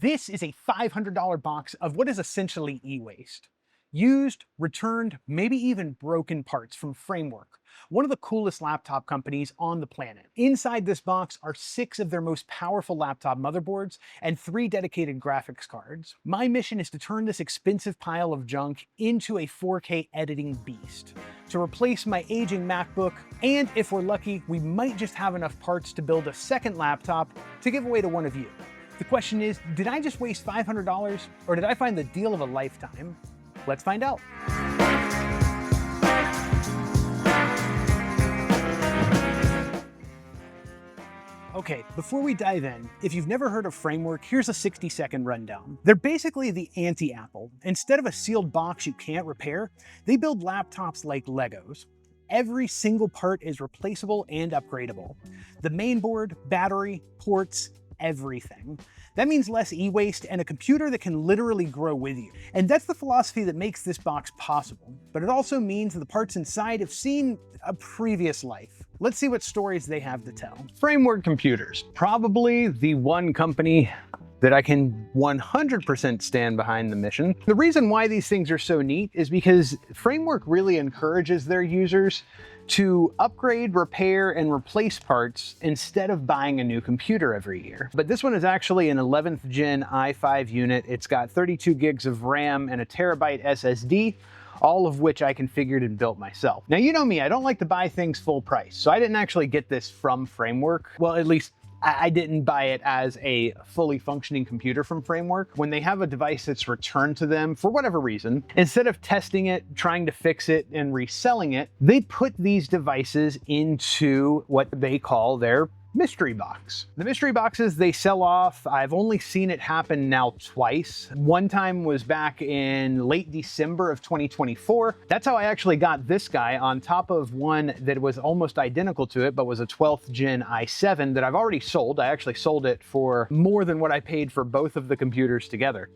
This is a $500 box of what is essentially e-waste. Used, returned, maybe even broken parts from Framework, one of the coolest laptop companies on the planet. Inside this box are 6 of their most powerful laptop motherboards and 3 dedicated graphics cards. My mission is to turn this expensive pile of junk into a 4K editing beast, to replace my aging MacBook, and if we're lucky, we might just have enough parts to build a second laptop to give away to one of you. The question is, did I just waste $500 or did I find the deal of a lifetime? Let's find out. Okay, before we dive in, if you've never heard of Framework, here's a 60-second rundown. They're basically the anti-Apple. Instead of a sealed box you can't repair, they build laptops like Legos. Every single part is replaceable and upgradable. The mainboard, battery, ports, everything. That means less e-waste and a computer that can literally grow with you. And that's the philosophy that makes this box possible. But it also means that the parts inside have seen a previous life. Let's see what stories they have to tell. Framework Computers, probably the one company that I can 100% stand behind the mission. The reason why these things are so neat is because Framework really encourages their users to upgrade, repair, and replace parts instead of buying a new computer every year. But this one is actually an 11th gen i5 unit. It's got 32 gigs of RAM and a terabyte SSD, all of which I configured and built myself. Now, you know me, I don't like to buy things full price, so I didn't actually get this from Framework. Well, at least I didn't buy it as a fully functioning computer from Framework. When they have a device that's returned to them for whatever reason, instead of testing it, trying to fix it, and reselling it, they put these devices into what they call their mystery box. The mystery boxes they sell off, I've only seen it happen now twice. One time was back in late December of 2024. That's how I actually got this guy on top of one that was almost identical to it, but was a 12th gen i7 that I've already sold. I actually sold it for more than what I paid for both of the computers together.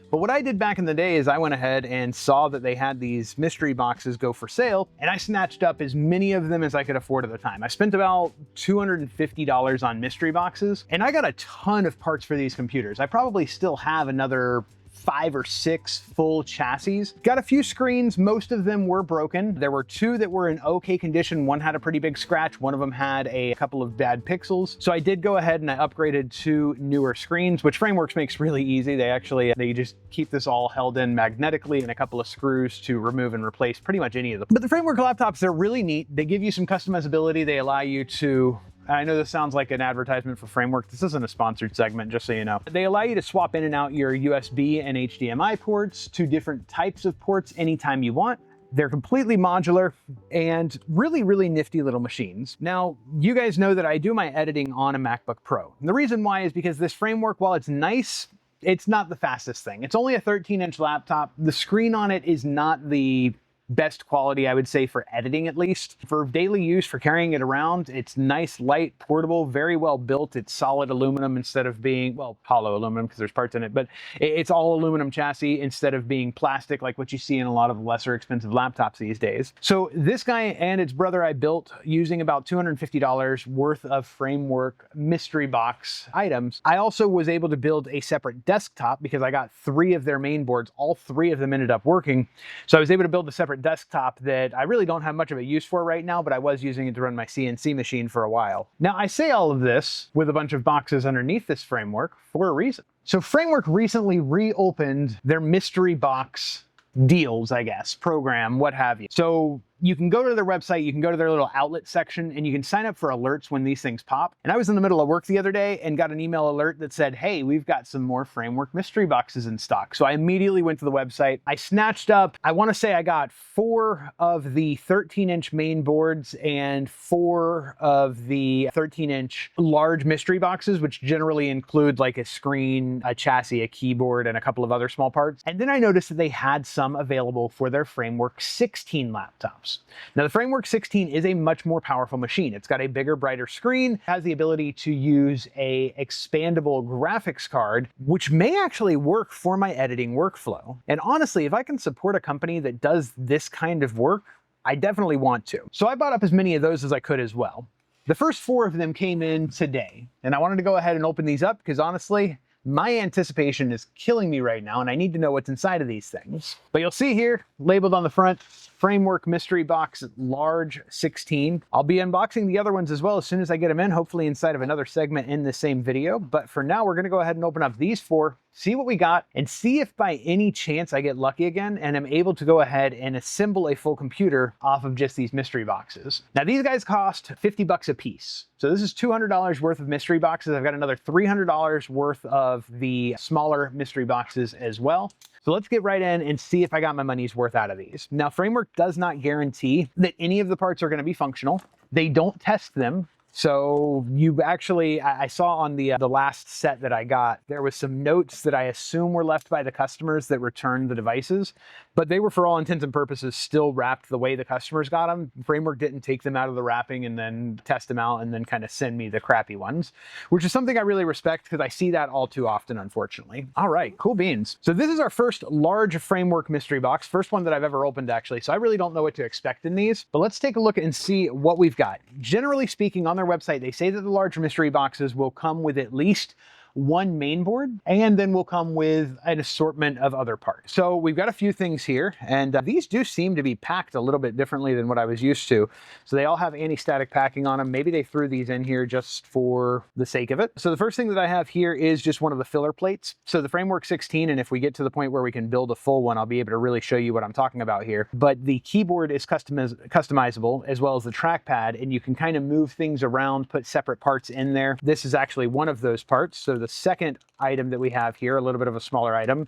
But what I did back in the day is I went ahead and saw that they had these mystery boxes go for sale, and I snatched up as many of them as I could afford at the time. I spent about $250 on mystery boxes, and I got a ton of parts for these computers. I probably still have another 5 or 6 full chassis. Got a few screens, most of them were broken. There were 2 that were in okay condition. One had a pretty big scratch, one of them had a couple of bad pixels. So I did go ahead and I upgraded to newer screens, which Frameworks makes really easy. They just keep this all held in magnetically and a couple of screws to remove and replace pretty much any of them. But the Framework laptops, they're really neat. They give you some customizability. They allow you to, I know this sounds like an advertisement for Framework. This isn't a sponsored segment, just so you know. They allow you to swap in and out your USB and HDMI ports to different types of ports anytime you want. They're completely modular and really, really nifty little machines. Now, you guys know that I do my editing on a MacBook Pro. And the reason why is because this Framework, while it's nice, it's not the fastest thing. It's only a 13-inch laptop. The screen on it is not the best quality, I would say, for editing at least. For daily use, for carrying it around, it's nice, light, portable, very well built. It's solid aluminum instead of being, well, hollow aluminum because there's parts in it, but it's all aluminum chassis instead of being plastic like what you see in a lot of lesser expensive laptops these days. So this guy and its brother I built using about $250 worth of Framework mystery box items. I also was able to build a separate desktop because I got 3 of their main boards. All 3 of them ended up working. So I was able to build a separate desktop that I really don't have much of a use for right now, but I was using it to run my CNC machine for a while. Now, I say all of this with a bunch of boxes underneath this Framework for a reason. So Framework recently reopened their mystery box deals, I guess, program, what have you. So you can go to their website, you can go to their little outlet section, and you can sign up for alerts when these things pop. And I was in the middle of work the other day and got an email alert that said, hey, we've got some more Framework mystery boxes in stock. So I immediately went to the website. I snatched up, I want to say I got 4 of the 13-inch main boards and 4 of the 13-inch large mystery boxes, which generally include like a screen, a chassis, a keyboard, and a couple of other small parts. And then I noticed that they had some available for their Framework 16 laptops. Now, the Framework 16 is a much more powerful machine. It's got a bigger, brighter screen, has the ability to use a expandable graphics card, which may actually work for my editing workflow. And honestly, if I can support a company that does this kind of work, I definitely want to. So I bought up as many of those as I could as well. The first 4 of them came in today, and I wanted to go ahead and open these up because honestly, My anticipation is killing me right now, and I need to know what's inside of these things. But you'll see here, labeled on the front, Framework Mystery Box Large 16. I'll be unboxing the other ones as well as soon as I get them in, hopefully inside of another segment in the same video. But for now, we're gonna go ahead and open up these 4, see what we got, and see if by any chance I get lucky again and I'm able to go ahead and assemble a full computer off of just these mystery boxes. Now these guys cost 50 bucks a piece. So this is $200 worth of mystery boxes. I've got another $300 worth of the smaller mystery boxes as well. So let's get right in and see if I got my money's worth out of these. Now, Framework does not guarantee that any of the parts are going to be functional. They don't test them. So you actually, I saw on the last set that I got, there was some notes that I assume were left by the customers that returned the devices, but they were for all intents and purposes still wrapped the way the customers got them. Framework didn't take them out of the wrapping and then test them out and then kind of send me the crappy ones, which is something I really respect because I see that all too often, unfortunately. All right, cool beans. So this is our first large Framework mystery box, first one that I've ever opened actually. So I really don't know what to expect in these, but let's take a look and see what we've got. Generally speaking, on their website, they say that the large mystery boxes will come with at least one main board, and then will come with an assortment of other parts. So we've got a few things here, and these do seem to be packed a little bit differently than what I was used to. So they all have anti-static packing on them. Maybe they threw these in here just for the sake of it. So the first thing that I have here is just one of the filler plates. So the Framework 16, and if we get to the point where we can build a full one, I'll be able to really show you what I'm talking about here. But the keyboard is customizable, as well as the trackpad, and you can kind of move things around, put separate parts in there. This is actually one of those parts. So the second item that we have here, a little bit of a smaller item,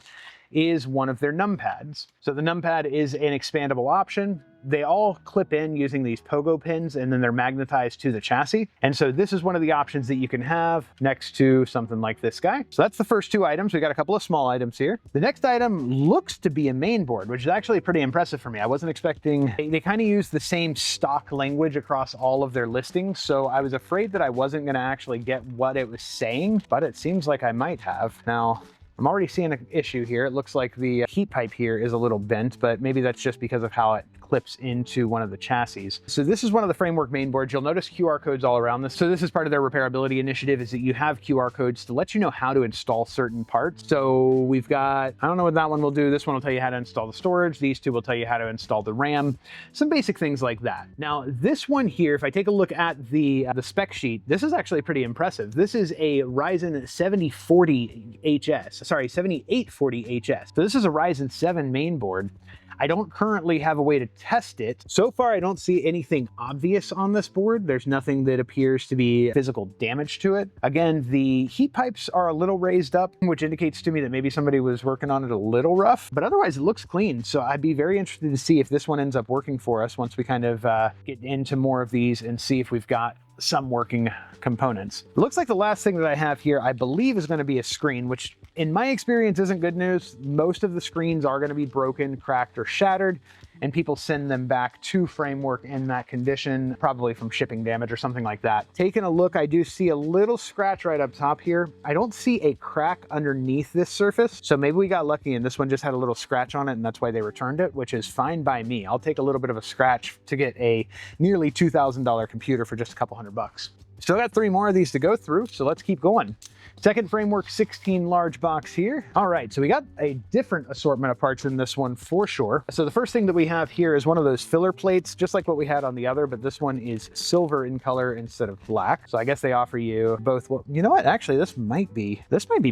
is one of their numpads. So the numpad is an expandable option. They all clip in using these pogo pins, and then they're magnetized to the chassis. And so this is one of the options that you can have next to something like this guy. So that's the first 2 items. We got a couple of small items here. The next item looks to be a main board, which is actually pretty impressive for me. I wasn't expecting, they kind of use the same stock language across all of their listings. So I was afraid that I wasn't gonna actually get what it was saying, but it seems like I might have. Now, I'm already seeing an issue here. It looks like the heat pipe here is a little bent, but maybe that's just because of how it clips into one of the chassis. So this is one of the Framework main boards. You'll notice QR codes all around this. So this is part of their repairability initiative, is that you have QR codes to let you know how to install certain parts. So we've got, I don't know what that one will do. This one will tell you how to install the storage. These 2 will tell you how to install the RAM, some basic things like that. Now this one here, if I take a look at the spec sheet, this is actually pretty impressive. This is a Ryzen 7840HS. So this is a Ryzen 7 main board. I don't currently have a way to test it. So far, I don't see anything obvious on this board. There's nothing that appears to be physical damage to it. Again, the heat pipes are a little raised up, which indicates to me that maybe somebody was working on it a little rough, but otherwise it looks clean. So I'd be very interested to see if this one ends up working for us once we kind of get into more of these and see if we've got some working components. It looks like the last thing that I have here, I believe, is going to be a screen, which in my experience isn't good news. Most of the screens are going to be broken, cracked, or shattered, and people send them back to Framework in that condition, probably from shipping damage or something like that. Taking a look, I do see a little scratch right up top here. I don't see a crack underneath this surface, so maybe we got lucky and this one just had a little scratch on it and that's why they returned it, which is fine by me. I'll take a little bit of a scratch to get a nearly $2,000 computer for just a couple $100. Still got 3 more of these to go through, so let's keep going. Second Framework 16 large box here. All right, so we got a different assortment of parts in this one for sure. So the first thing that we have here is one of those filler plates, just like what we had on the other, but this one is silver in color instead of black. So I guess they offer you both. Well, you know what? Actually, this might be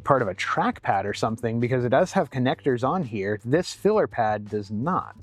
part of a trackpad or something, because it does have connectors on here. This filler pad does not.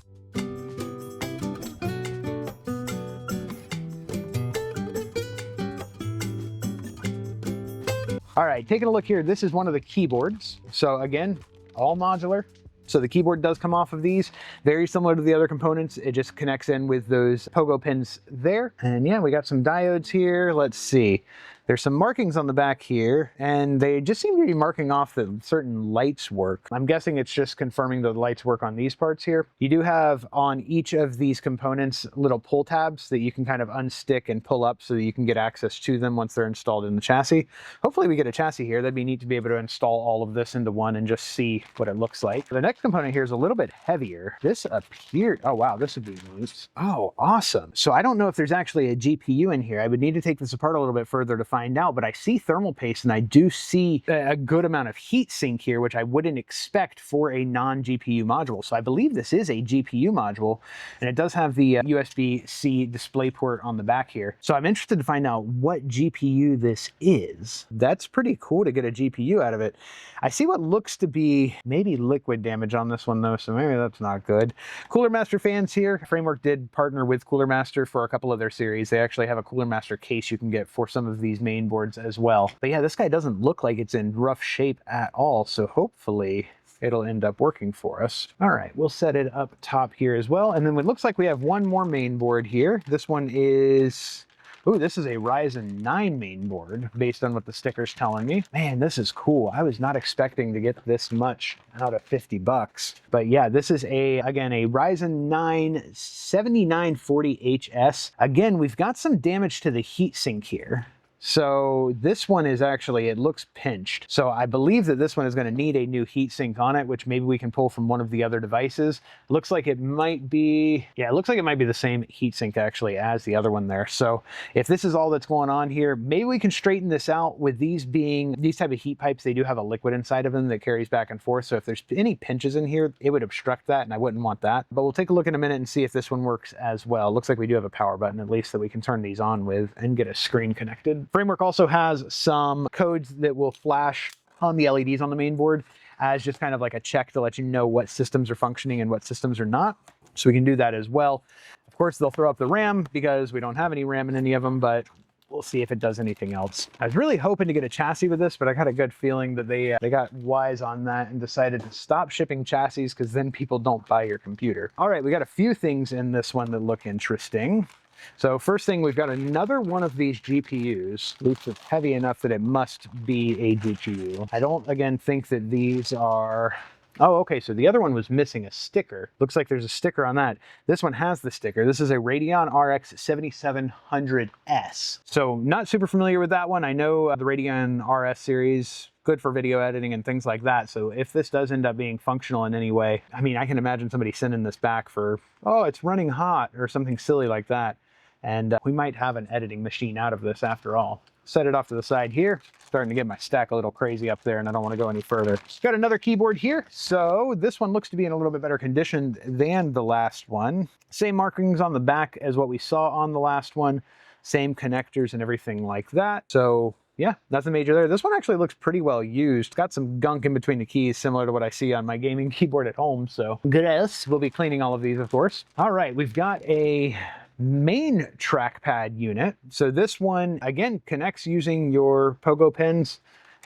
All right, taking a look here, this is one of the keyboards. So again, all modular. So the keyboard does come off of these, very similar to the other components. It just connects in with those pogo pins there. And yeah, we got some diodes here. Let's see. There's some markings on the back here, and they just seem to be marking off that certain lights work. I'm guessing it's just confirming that the lights work on these parts here. You do have on each of these components little pull tabs that you can kind of unstick and pull up so that you can get access to them once they're installed in the chassis. Hopefully we get a chassis here. That'd be neat to be able to install all of this into one and just see what it looks like. The next component here is a little bit heavier. This appeared, oh wow, this would be loose. Oh, awesome. So I don't know if there's actually a GPU in here. I would need to take this apart a little bit further to find find out, but I see thermal paste and I do see a good amount of heat sink here, which I wouldn't expect for a non-GPU module. So I believe this is a GPU module, and it does have the USB-C display port on the back here. So I'm interested to find out what GPU this is. That's pretty cool to get a GPU out of it. I see what looks to be maybe liquid damage on this one though, so maybe that's not good. Cooler Master fans here. Framework did partner with Cooler Master for a couple of their series. They actually have a Cooler Master case you can get for some of these main boards as well. But yeah, this guy doesn't look like it's in rough shape at all, so hopefully it'll end up working for us. All right, we'll set it up top here as well. And then it looks like we have one more main board here. This one is, ooh, this is a Ryzen 9 main board based on what the sticker's telling me. Man, this is cool. I was not expecting to get this much out of 50 bucks. But yeah, this is again, a Ryzen 9 7940HS. Again, we've got some damage to the heatsink here. So this one is actually, it looks pinched. So I believe that this one is going to need a new heatsink on it, which maybe we can pull from one of the other devices. Looks like it might be, yeah, it looks like it might be the same heatsink actually as the other one there. So if this is all that's going on here, maybe we can straighten this out with these being, these type of heat pipes, they do have a liquid inside of them that carries back and forth. So if there's any pinches in here, it would obstruct that and I wouldn't want that. But we'll take a look in a minute and see if this one works as well. Looks like we do have a power button at least that we can turn these on with and get a screen connected. Framework also has some codes that will flash on the LEDs on the main board as just kind of like a check to let you know what systems are functioning and what systems are not. So we can do that as well. Of course, they'll throw up the RAM because we don't have any RAM in any of them, but we'll see if it does anything else. I was really hoping to get a chassis with this, but I got a good feeling that they got wise on that and decided to stop shipping chassis because then people don't buy your computer. All right, we got a few things in this one that look interesting. So first thing, we've got another one of these GPUs. At least it's heavy enough that it must be a GPU. I don't, again, think that these are... Oh, okay, so the other one was missing a sticker. Looks like there's a sticker on that. This one has the sticker. This is a Radeon RX 7700S. So not super familiar with that one. I know the Radeon RS series, good for video editing and things like that. So if this does end up being functional in any way, I mean, I can imagine somebody sending this back for, oh, it's running hot or something silly like that. And we might have an editing machine out of this after all. Set it off to the side here. Starting to get my stack a little crazy up there and I don't want to go any further. Got another keyboard here. So this one looks to be in a little bit better condition than the last one. Same markings on the back as what we saw on the last one. Same connectors and everything like that. So yeah, nothing major there. This one actually looks pretty well used. Got some gunk in between the keys, similar to what I see on my gaming keyboard at home. So good as. We'll be cleaning all of these, of course. All right, we've got a main trackpad unit. So this one, again, connects using your pogo pins.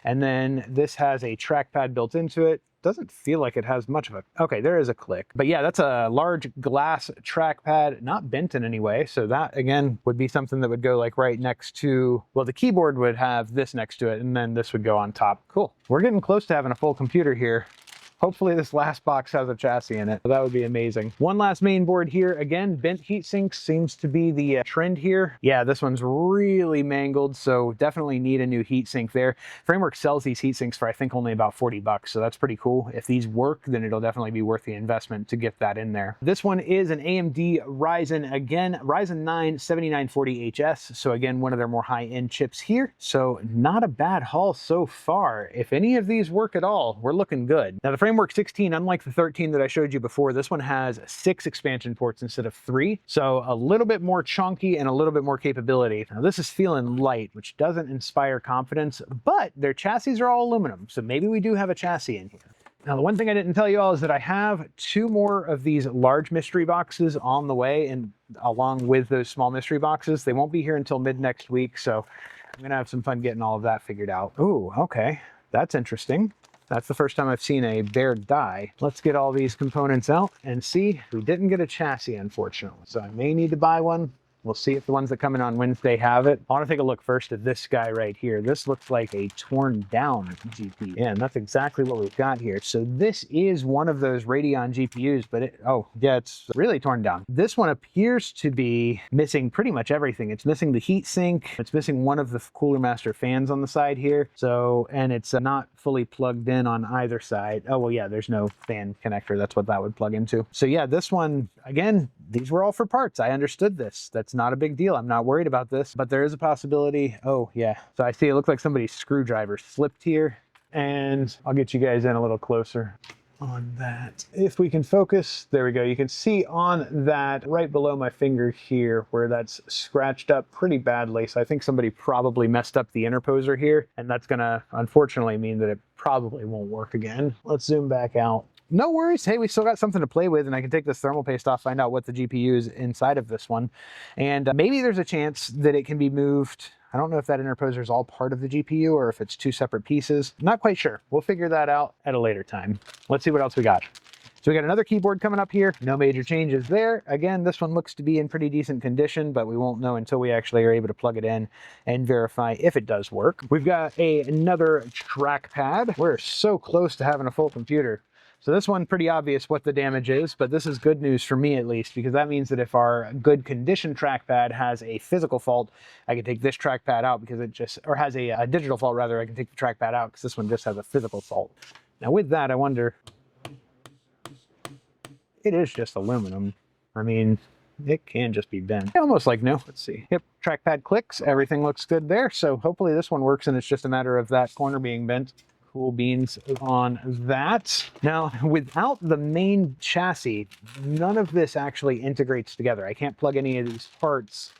And then this has a trackpad built into it. Doesn't feel like it has much of a, okay, there is a click. But yeah, that's a large glass trackpad, not bent in any way. So that, again, would be something that would go like right next to, well, the keyboard would have this next to it, and then this would go on top. Cool. We're getting close to having a full computer here. Hopefully this last box has a chassis in it. That would be amazing. One last main board here. Again, bent heat sinks seems to be the trend here. Yeah, this one's really mangled, so definitely need a new heat sink there. Framework sells these heat sinks for I think only about 40 bucks, so that's pretty cool. If these work, then it'll definitely be worth the investment to get that in there. This one is an AMD Ryzen, again, Ryzen 9 7940HS. So again, one of their more high-end chips here. So not a bad haul so far. If any of these work at all, we're looking good. Now the Framework 16, unlike the 13 that I showed you before, this one has 6 expansion ports instead of 3. So a little bit more chunky and a little bit more capability. Now this is feeling light, which doesn't inspire confidence, but their chassis are all aluminum. So maybe we do have a chassis in here. Now, the one thing I didn't tell you all is that I have 2 more of these large mystery boxes on the way, and along with those small mystery boxes. They won't be here until mid next week, so I'm gonna have some fun getting all of that figured out. Ooh, okay, that's interesting. That's the first time I've seen a bare die. Let's get all these components out and see. We didn't get a chassis, unfortunately, so I may need to buy one. We'll see if the ones that come in on Wednesday have it. I want to take a look first at this guy right here. This looks like a torn down GPU. Yeah, and that's exactly what we've got here. So this is one of those Radeon GPUs, but oh yeah, it's really torn down. This one appears to be missing pretty much everything. It's missing the heat sink. It's missing one of the Cooler Master fans on the side here. So, and it's not fully plugged in on either side. Oh, well, yeah, there's no fan connector. That's what that would plug into. So yeah, this one, again, these were all for parts. I understood this. That's not a big deal. I'm not worried about this, but there is a possibility. Oh yeah. So I see it looks like somebody's screwdriver slipped here, and I'll get you guys in a little closer on that. If we can focus, there we go. You can see on that right below my finger here where that's scratched up pretty badly. So I think somebody probably messed up the interposer here, and that's gonna unfortunately mean that it probably won't work again. Let's zoom back out. No worries. Hey, we still got something to play with, and I can take this thermal paste off, find out what the GPU is inside of this one. And maybe there's a chance that it can be moved. I don't know if that interposer is all part of the GPU or if it's two separate pieces. Not quite sure. We'll figure that out at a later time. Let's see what else we got. So we got another keyboard coming up here. No major changes there. Again, this one looks to be in pretty decent condition, but we won't know until we actually are able to plug it in and verify if it does work. We've got another trackpad. We're so close to having a full computer. So this one, pretty obvious what the damage is, but this is good news for me at least, because that means that if our good condition trackpad has a physical fault, I can take this trackpad out because it just, or has a digital fault rather, I can take the trackpad out because this one just has a physical fault. Now with that, I wonder, it is just aluminum. I mean, it can just be bent. Almost like new. Let's see. Yep, trackpad clicks, everything looks good there. So hopefully this one works and it's just a matter of that corner being bent. Cool beans on that. Now, without the main chassis, none of this actually integrates together. I can't plug any of these parts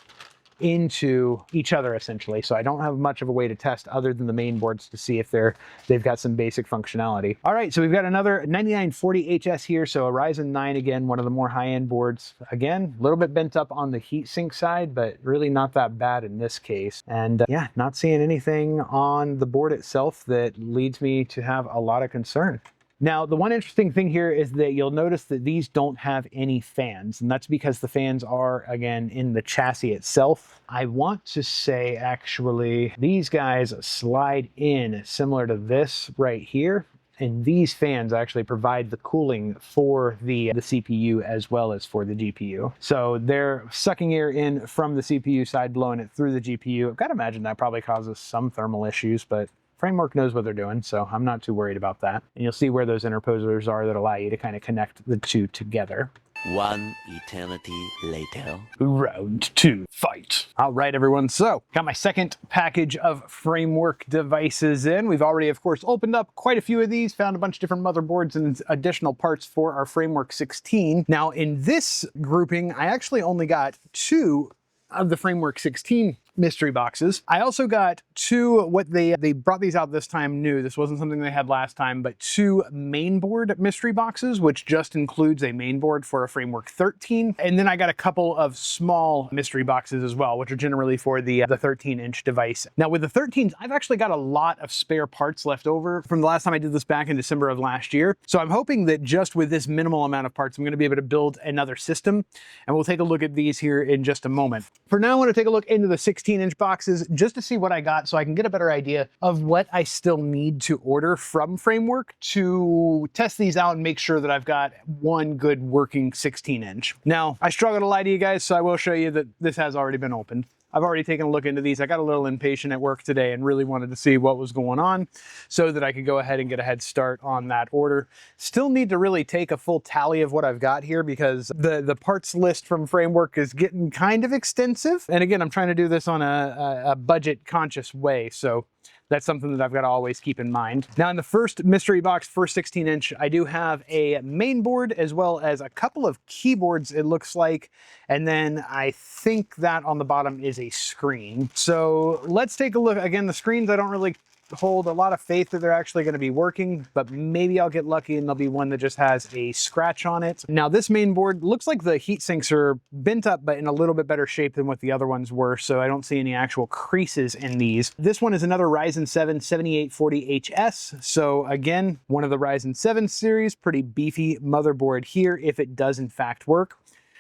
into each other essentially, so I don't have much of a way to test other than the main boards to see if they've got some basic functionality. All right, so we've got another 9940HS here, so a Ryzen 9 again, one of the more high-end boards. Again, a little bit bent up on the heatsink side, but really not that bad in this case. And yeah, not seeing anything on the board itself that leads me to have a lot of concern. Now, the one interesting thing here is that you'll notice that these don't have any fans, and that's because the fans are, again, in the chassis itself. I want to say, actually, these guys slide in similar to this right here, and these fans actually provide the cooling for the CPU as well as for the GPU. So they're sucking air in from the CPU side, blowing it through the GPU. I've got to imagine that probably causes some thermal issues, but Framework knows what they're doing, so I'm not too worried about that. And you'll see where those interposers are that allow you to kind of connect the two together. One eternity later. Round 2, fight. All right, everyone, so got my second package of Framework devices in. We've already, of course, opened up quite a few of these, found a bunch of different motherboards and additional parts for our Framework 16. Now, in this grouping, I actually only got 2 of the Framework 16 mystery boxes. I also got 2, what they brought these out this time new. This wasn't something they had last time, but 2 mainboard mystery boxes, which just includes a mainboard for a Framework 13. And then I got a couple of small mystery boxes as well, which are generally for the 13-inch device. Now with the 13s, I've actually got a lot of spare parts left over from the last time I did this back in December of last year. So I'm hoping that just with this minimal amount of parts, I'm gonna be able to build another system. And we'll take a look at these here in just a moment. For now, I wanna take a look into the 16-inch boxes just to see what I got so I can get a better idea of what I still need to order from Framework to test these out and make sure that I've got one good working 16-inch. Now, I struggle to lie to you guys, so I will show you that this has already been opened. I've already taken a look into these. I got a little impatient at work today and really wanted to see what was going on so that I could go ahead and get a head start on that order. Still need to really take a full tally of what I've got here because the parts list from Framework is getting kind of extensive. And again, I'm trying to do this on a budget conscious way. So that's something that I've got to always keep in mind. Now in the first mystery box for 16-inch, I do have a main board as well as a couple of keyboards, it looks like. And then I think that on the bottom is a screen. So let's take a look. Again, the screens, I don't really hold a lot of faith that they're actually going to be working, but maybe I'll get lucky and there'll be one that just has a scratch on it. Now this main board looks like the heat sinks are bent up, but in a little bit better shape than what the other ones were, so I don't see any actual creases in these. This one is another Ryzen 7 7840HS. So again, one of the Ryzen 7 series, pretty beefy motherboard here if it does in fact work.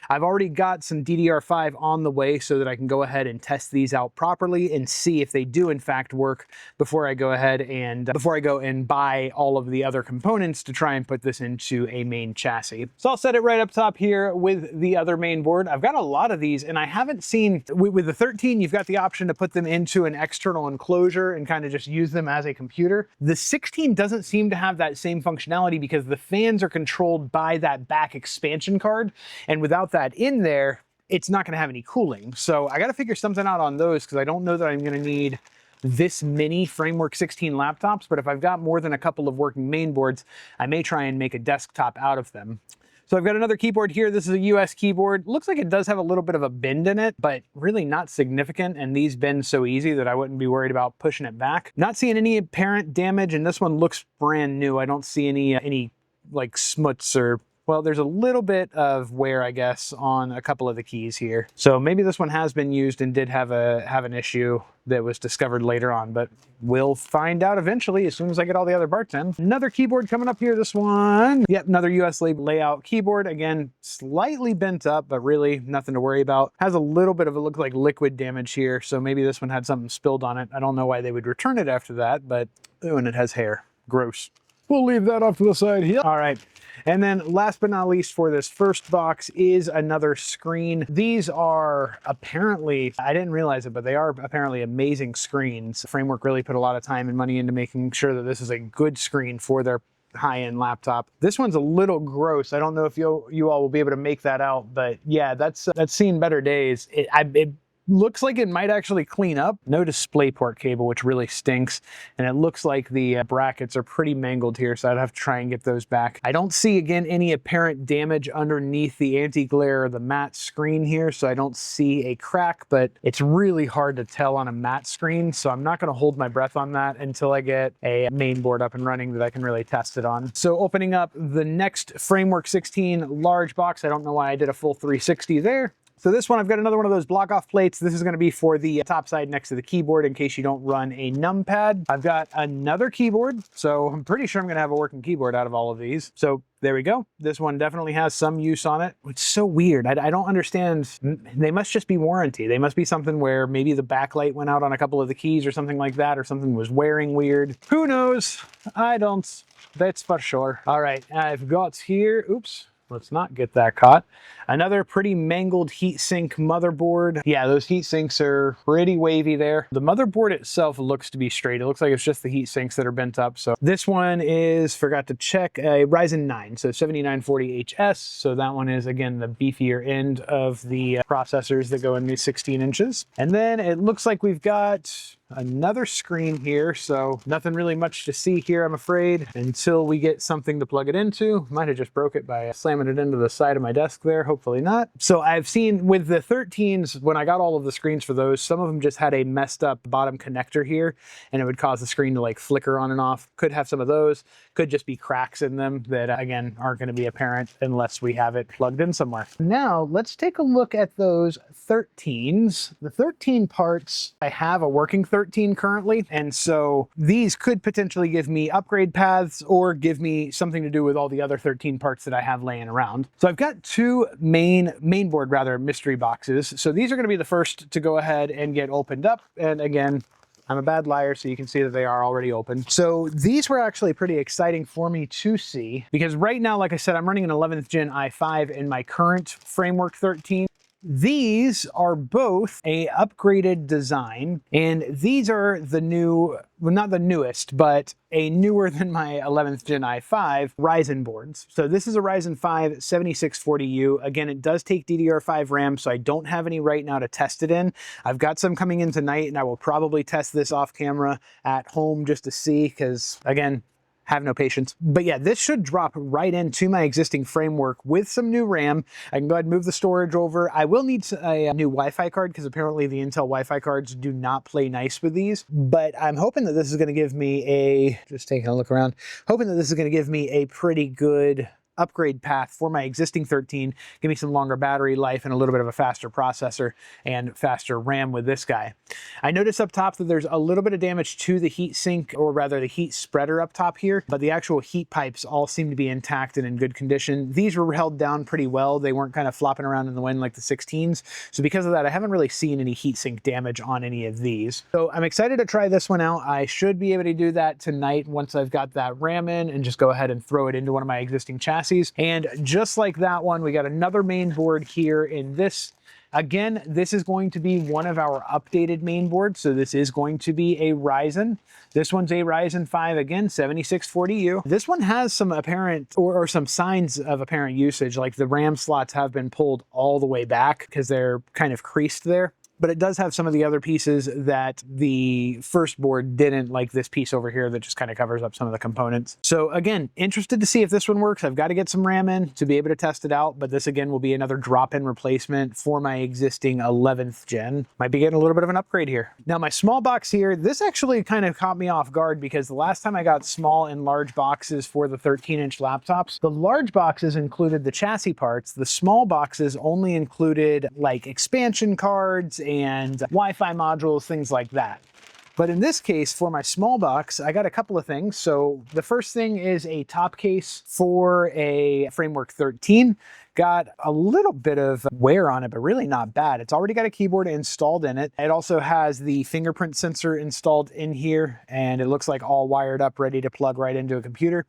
I've already got some DDR5 on the way so that I can go ahead and test these out properly and see if they do in fact work before I go ahead and buy all of the other components to try and put this into a main chassis. So I'll set it right up top here with the other main board. I've got a lot of these and I haven't seen, with the 13, you've got the option to put them into an external enclosure and kind of just use them as a computer. The 16 doesn't seem to have that same functionality because the fans are controlled by that back expansion card, and without that in there, it's not gonna have any cooling. So I gotta figure something out on those because I don't know that I'm gonna need this many Framework 16 laptops, but if I've got more than a couple of working main boards, I may try and make a desktop out of them. So I've got another keyboard here. This is a US keyboard. Looks like it does have a little bit of a bend in it, but really not significant. And these bend so easy that I wouldn't be worried about pushing it back. Not seeing any apparent damage, and this one looks brand new. I don't see any like smuts or, well, there's a little bit of wear, I guess, on a couple of the keys here. So maybe this one has been used and did have an issue that was discovered later on, but we'll find out eventually as soon as I get all the other parts in. Another keyboard coming up here, this one. Yep, another US layout keyboard. Again, slightly bent up, but really nothing to worry about. Has a little bit of a look like liquid damage here, so maybe this one had something spilled on it. I don't know why they would return it after that, but, oh, and it has hair. Gross. We'll leave that off to the side here. All right. And then last but not least for this first box is another screen. These are apparently, I didn't realize it, but they are apparently amazing screens. Framework really put a lot of time and money into making sure that this is a good screen for their high-end laptop. This one's a little gross. I don't know if you all will be able to make that out, but yeah, that's seen better days. It looks like it might actually clean up. No DisplayPort cable, which really stinks. And it looks like the brackets are pretty mangled here, so I'd have to try and get those back. I don't see, again, any apparent damage underneath the anti-glare or the matte screen here, so I don't see a crack, but it's really hard to tell on a matte screen, so I'm not gonna hold my breath on that until I get a main board up and running that I can really test it on. So opening up the next Framework 16 large box, I don't know why I did a full 360 there. So this one, I've got another one of those block off plates. This is gonna be for the top side next to the keyboard in case you don't run a numpad. I've got another keyboard, so I'm pretty sure I'm gonna have a working keyboard out of all of these. So there we go. This one definitely has some use on it. It's so weird. I don't understand. They must just be warranty. They must be something where maybe the backlight went out on a couple of the keys or something like that, or something was wearing weird. Who knows? I don't. That's for sure. All right, I've got here, oops. Let's not get that caught. Another pretty mangled heatsink motherboard. Yeah, those heat sinks are pretty wavy there. The motherboard itself looks to be straight. It looks like it's just the heat sinks that are bent up. So this one is, forgot to check, a Ryzen 9, so 7940HS. So that one is, again, the beefier end of the processors that go in these 16 inches. And then it looks like we've got another screen here, so nothing really much to see here, I'm afraid, until we get something to plug it into. Might have just broke it by slamming it into the side of my desk there, hopefully not. So I've seen with the 13s, when I got all of the screens for those, some of them just had a messed up bottom connector here, and it would cause the screen to like flicker on and off. Could have some of those, could just be cracks in them that, again, aren't going to be apparent unless we have it plugged in somewhere. Now, let's take a look at those 13s. The 13 parts, I have a working 13 currently, and so these could potentially give me upgrade paths or give me something to do with all the other 13 parts that I have laying around. So I've got two mainboard mystery boxes. So these are going to be the first to go ahead and get opened up. And again, I'm a bad liar, so you can see that they are already open. So these were actually pretty exciting for me to see, because right now, like I said, I'm running an 11th gen i5 in my current Framework 13. These are both a upgraded design, and these are the new, well, not the newest, but a newer than my 11th gen i5 Ryzen boards. So this is a Ryzen 5 7640U. Again, it does take DDR5 RAM, so I don't have any right now to test it in. I've got some coming in tonight, and I will probably test this off camera at home just to see, because again, have no patience. But yeah, this should drop right into my existing framework with some new RAM. I can go ahead and move the storage over. I will need a new Wi-Fi card because apparently the Intel Wi-Fi cards do not play nice with these. But I'm hoping that this is going to give me a, just taking a look around, hoping that this is going to give me a pretty good upgrade path for my existing 13, give me some longer battery life and a little bit of a faster processor and faster RAM with this guy. I noticed up top that there's a little bit of damage to the heat sink, or rather the heat spreader up top here, but the actual heat pipes all seem to be intact and in good condition. These were held down pretty well. They weren't kind of flopping around in the wind like the 16s. So because of that, I haven't really seen any heat sink damage on any of these. So I'm excited to try this one out. I should be able to do that tonight once I've got that RAM in, and just go ahead and throw it into one of my existing chassis. And just like that one, we got another main board here in this Again, this is going to be one of our updated main boards. So this is going to be a Ryzen. This one's a Ryzen 5, again, 7640U. This one has some apparent, or some signs of apparent usage, like the RAM slots have been pulled all the way back because they're kind of creased there. But it does have some of the other pieces that the first board didn't, like this piece over here that just kind of covers up some of the components. So again, interested to see if this one works. I've got to get some RAM in to be able to test it out, but this again will be another drop-in replacement for my existing 11th gen. Might be getting a little bit of an upgrade here. Now my small box here, this actually kind of caught me off guard because the last time I got small and large boxes for the 13-inch laptops, the large boxes included the chassis parts. The small boxes only included like expansion cards and Wi-Fi modules, things like that. But in this case, for my small box, I got a couple of things. So the first thing is a top case for a Framework 13. Got a little bit of wear on it, but really not bad. It's already got a keyboard installed in it. It also has the fingerprint sensor installed in here, and it looks like all wired up, ready to plug right into a computer.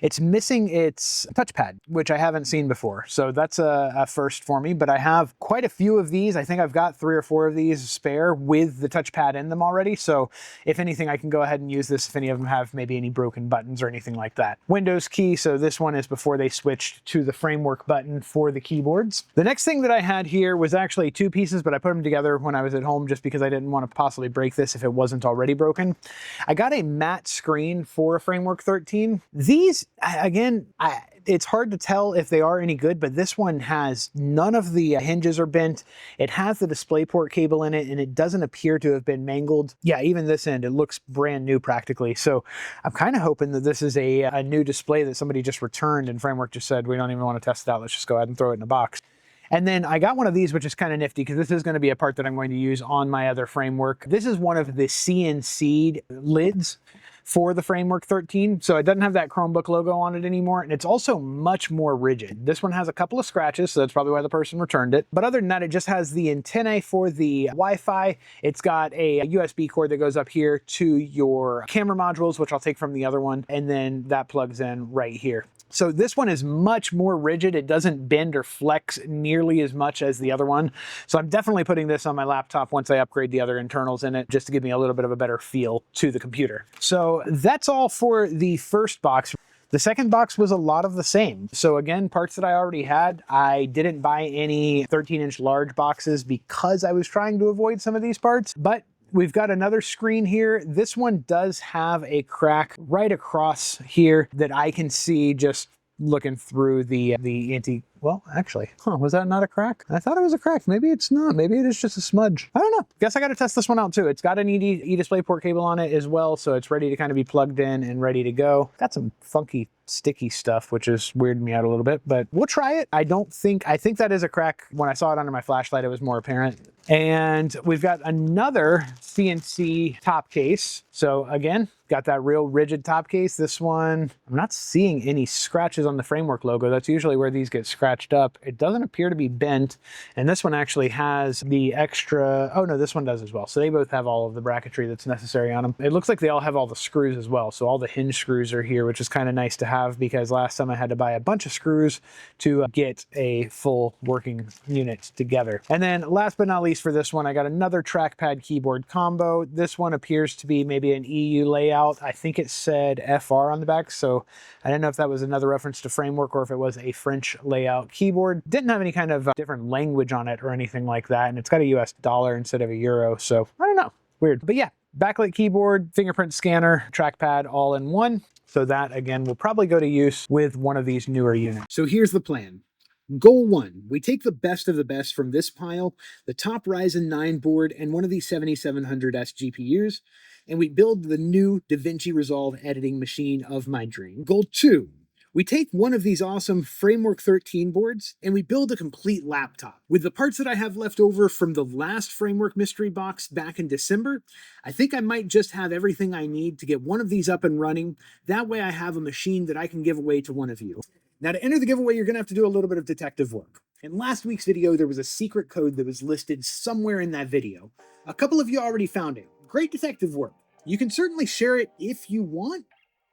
It's missing its touchpad, which I haven't seen before. So that's a first for me, but I have quite a few of these. I think I've got 3 or 4 of these spare with the touchpad in them already. So if anything, I can go ahead and use this if any of them have maybe any broken buttons or anything like that. Windows key, so this one is before they switched to the Framework button for the keyboards. The next thing that I had here was actually 2 pieces, but I put them together when I was at home just because I didn't want to possibly break this if it wasn't already broken. I got a matte screen for a Framework 13. These, again, it's hard to tell if they are any good, but this one has none of the hinges are bent. It has the DisplayPort cable in it, and it doesn't appear to have been mangled. Yeah, even this end, it looks brand new practically. So I'm kind of hoping that this is a new display that somebody just returned and Framework just said, we don't even want to test it out. Let's just go ahead and throw it in a box. And then I got one of these, which is kind of nifty because this is going to be a part that I'm going to use on my other Framework. This is one of the CNC lids for the Framework 13. So it doesn't have that Chromebook logo on it anymore. And it's also much more rigid. This one has a couple of scratches, so that's probably why the person returned it. But other than that, it just has the antennae for the Wi-Fi. It's got a USB cord that goes up here to your camera modules, which I'll take from the other one. And then that plugs in right here. So this one is much more rigid. It doesn't bend or flex nearly as much as the other one. So I'm definitely putting this on my laptop once I upgrade the other internals in it, just to give me a little bit of a better feel to the computer. So that's all for the first box. The second box was a lot of the same. So again, parts that I already had. I didn't buy any 13-inch large boxes because I was trying to avoid some of these parts, but we've got another screen here. This one does have a crack right across here that I can see just looking through the anti. Well, actually, was that not a crack? I thought it was a crack. Maybe it's not. Maybe it is just a smudge. I don't know. Guess I got to test this one out too. It's got an eDisplayPort cable on it as well, so it's ready to kind of be plugged in and ready to go. Got some funky sticky stuff, which is weirding me out a little bit, but we'll try it. I think that is a crack. When I saw it under my flashlight, it was more apparent. And we've got another CNC top case. So again, got that real rigid top case. This one, I'm not seeing any scratches on the Framework logo. That's usually where these get scratched up. It doesn't appear to be bent. And this one actually has the extra, oh no, this one does as well. So they both have all of the bracketry that's necessary on them. It looks like they all have all the screws as well. So all the hinge screws are here, which is kind of nice to have because last time I had to buy a bunch of screws to get a full working unit together. And then last but not least for this one, I got another trackpad keyboard combo. This one appears to be maybe an EU layout. I think it said FR on the back. So I didn't know if that was another reference to Framework or if it was a French layout keyboard. Didn't have any kind of different language on it or anything like that. And it's got a US dollar instead of a euro. So I don't know, weird. But yeah, backlit keyboard, fingerprint scanner, trackpad all in one. So that again will probably go to use with one of these newer units. So here's the plan. Goal 1, we take the best of the best from this pile, the top Ryzen 9 board and one of these 7700S GPUs, and we build the new DaVinci Resolve editing machine of my dream. Goal 2, we take one of these awesome Framework 13 boards and we build a complete laptop. With the parts that I have left over from the last Framework mystery box back in December, I think I might just have everything I need to get one of these up and running. That way I have a machine that I can give away to one of you. Now to enter the giveaway, you're going to have to do a little bit of detective work. In last week's video, there was a secret code that was listed somewhere in that video. A couple of you already found it. Great detective work. You can certainly share it if you want,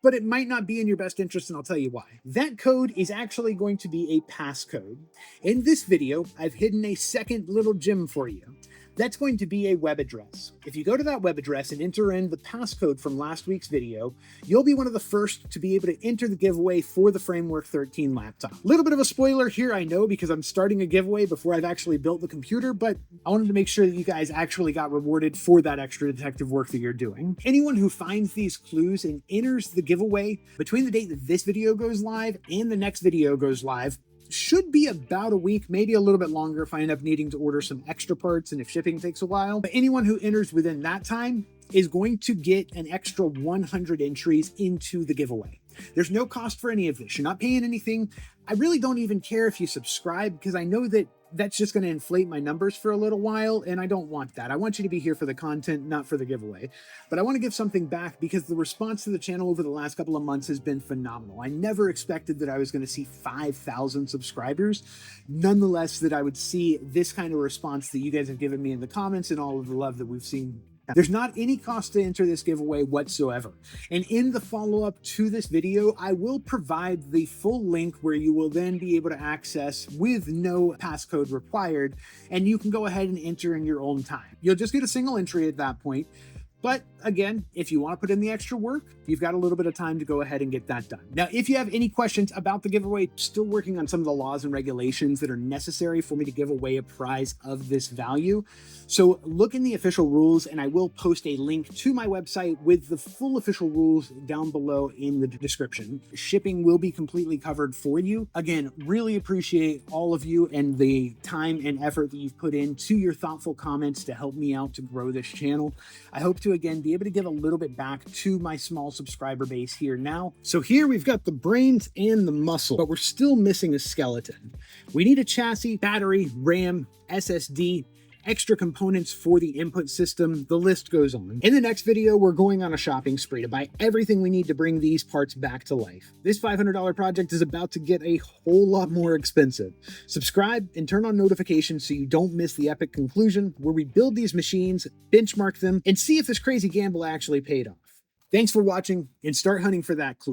but it might not be in your best interest, and I'll tell you why. That code is actually going to be a passcode. In this video, I've hidden a second little gem for you. That's going to be a web address. If you go to that web address and enter in the passcode from last week's video, you'll be one of the first to be able to enter the giveaway for the Framework 13 laptop. A little bit of a spoiler here, I know, because I'm starting a giveaway before I've actually built the computer, but I wanted to make sure that you guys actually got rewarded for that extra detective work that you're doing. Anyone who finds these clues and enters the giveaway between the date that this video goes live and the next video goes live should be about a week, maybe a little bit longer if I end up needing to order some extra parts and if shipping takes a while. But anyone who enters within that time is going to get an extra 100 entries into the giveaway. There's no cost for any of this. You're not paying anything. I really don't even care if you subscribe, because I know that that's just going to inflate my numbers for a little while, and I don't want that. I want you to be here for the content, not for the giveaway. But I want to give something back because the response to the channel over the last couple of months has been phenomenal. I never expected that I was going to see 5,000 subscribers. Nonetheless, that I would see this kind of response that you guys have given me in the comments and all of the love that we've seen. There's not any cost to enter this giveaway whatsoever. And in the follow-up to this video, I will provide the full link where you will then be able to access with no passcode required, and you can go ahead and enter in your own time. You'll just get a single entry at that point. But again, if you want to put in the extra work, you've got a little bit of time to go ahead and get that done. Now, if you have any questions about the giveaway, still working on some of the laws and regulations that are necessary for me to give away a prize of this value. So look in the official rules, and I will post a link to my website with the full official rules down below in the description. Shipping will be completely covered for you. Again, really appreciate all of you and the time and effort that you've put into your thoughtful comments to help me out to grow this channel. I hope to again be able to give a little bit back to my small subscriber base here now. So here we've got the brains and the muscle, but we're still missing a skeleton. We need a chassis, battery, RAM, SSD, extra components for the input system, the list goes on. In the next video, we're going on a shopping spree to buy everything we need to bring these parts back to life. This $500 project is about to get a whole lot more expensive. Subscribe and turn on notifications so you don't miss the epic conclusion where we build these machines, benchmark them, and see if this crazy gamble actually paid off. Thanks for watching, and start hunting for that clue.